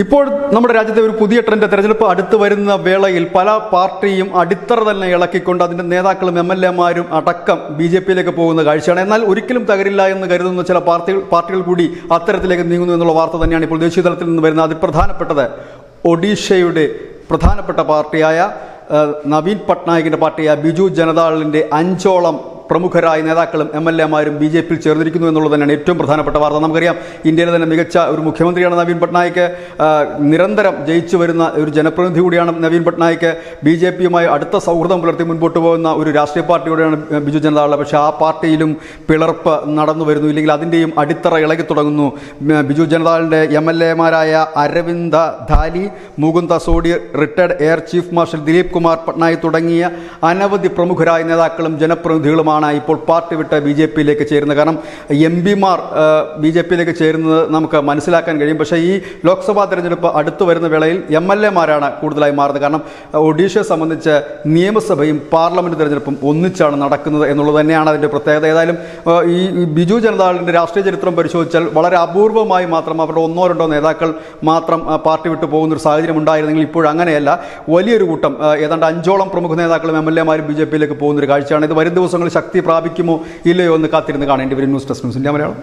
ഇപ്പോൾ നമ്മുടെ രാജ്യത്തെ ഒരു പുതിയ ട്രെൻഡ് തെരഞ്ഞെടുപ്പ് അടുത്ത് വരുന്ന വേളയിൽ പല പാർട്ടിയും അടിത്തറ തന്നെ ഇളക്കിക്കൊണ്ട് അതിന്റെ നേതാക്കളും എംഎൽഎമാരും അടക്കം ബിജെപിയിലേക്ക് പോകുന്ന കാഴ്ചയാണ്. എന്നാൽ ഒരിക്കലും തകരില്ല എന്ന് കരുതുന്ന ചില പാർട്ടികൾ കൂടി അത്തരത്തിലേക്ക് നീങ്ങുന്നു എന്നുള്ള വാർത്ത തന്നെയാണ് ഇപ്പോൾ ദേശീയ തലത്തിൽ നിന്ന് വരുന്നത്. അതിൽ പ്രധാനപ്പെട്ടത് ഒഡീഷയുടെ പ്രധാനപ്പെട്ട പാർട്ടിയായ നവീൻ പട്നായിക്കിന്റെ പാർട്ടിയായ ബിജു ജനതാദളിന്റെ 5ഓളം പ്രമുഖരായ നേതാക്കളും എംഎൽഎമാരും ബിജെപിയിൽ ചേർന്നിരിക്കുന്നു എന്നുള്ളത് തന്നെയാണ് ഏറ്റവും പ്രധാനപ്പെട്ട വാർത്ത. നമുക്കറിയാം, ഇന്ത്യയിലെ തന്നെ മികച്ച ഒരു മുഖ്യമന്ത്രിയാണ് നവീൻ പട്നായിക്ക്. നിരന്തരം ജയിച്ചു വരുന്ന ഒരു ജനപ്രതിനിധി കൂടിയാണ് നവീൻ പട്നായിക്ക്. ബിജെപിയുമായി അടുത്ത സൗഹൃദം പുലർത്തി മുൻപോട്ട് പോകുന്ന ഒരു രാഷ്ട്രീയ പാർട്ടിയോടെയാണ് ബിജു ജനതാദൾ. പക്ഷേ ആ പാർട്ടിയിലും പിളർപ്പ് നടന്നു വരുന്നു, ഇല്ലെങ്കിൽ അതിൻ്റെയും അടിത്തറ ഇളകി തുടങ്ങുന്നു. ബിജു ജനതാദളിൻ്റെ എംഎൽഎമാരായ Aravinda Dhali, Mukunda Sodi, retired air chief marshal Dilip Kumar Patnaik തുടങ്ങിയ അനവധി പ്രമുഖരായ നേതാക്കളും ജനപ്രതിനിധികളുമാണ് ഇപ്പോൾ പാർട്ടി വിട്ട് ബിജെപിയിലേക്ക് ചേരുന്നത്. കാരണം എംപിമാർ ബിജെപിയിലേക്ക് ചേരുന്നത് നമുക്ക് മനസ്സിലാക്കാൻ കഴിയും. പക്ഷേ ഈ ലോക്സഭാ തെരഞ്ഞെടുപ്പ് അടുത്തു വരുന്ന വേളയിൽ എംഎൽഎമാരാണ് കൂടുതലായി മാറുന്നത്. കാരണം ഒഡീഷയെ സംബന്ധിച്ച് നിയമസഭയും പാർലമെന്റ് തെരഞ്ഞെടുപ്പും ഒന്നിച്ചാണ് നടക്കുന്നത് എന്നുള്ളത് തന്നെയാണ് അതിൻ്റെ പ്രത്യേകത. ഏതായാലും ഈ ബിജു ജനതാദളിൻ്റെ രാഷ്ട്രീയ ചരിത്രം പരിശോധിച്ചാൽ വളരെ അപൂർവമായി മാത്രം അവരുടെ 1-2 നേതാക്കൾ മാത്രം പാർട്ടി വിട്ടു പോകുന്നൊരു സാഹചര്യം ഉണ്ടായിരുന്നെങ്കിൽ ഇപ്പോഴങ്ങനെയല്ല. വലിയൊരു കൂട്ടം, ഏതാണ്ട് 5ഓളം പ്രമുഖ നേതാക്കളും എംഎൽഎമാരും ബിജെപിയിലേക്ക് പോകുന്നൊരു കാഴ്ചയാണ്. ഇത് വരും ദിവസങ്ങളിൽ ശക്തി പ്രാപിക്കുമോ ഇല്ലയോ എന്ന് കാത്തിരുന്ന് കാണേണ്ടി വരും. News desk news India Malayalam.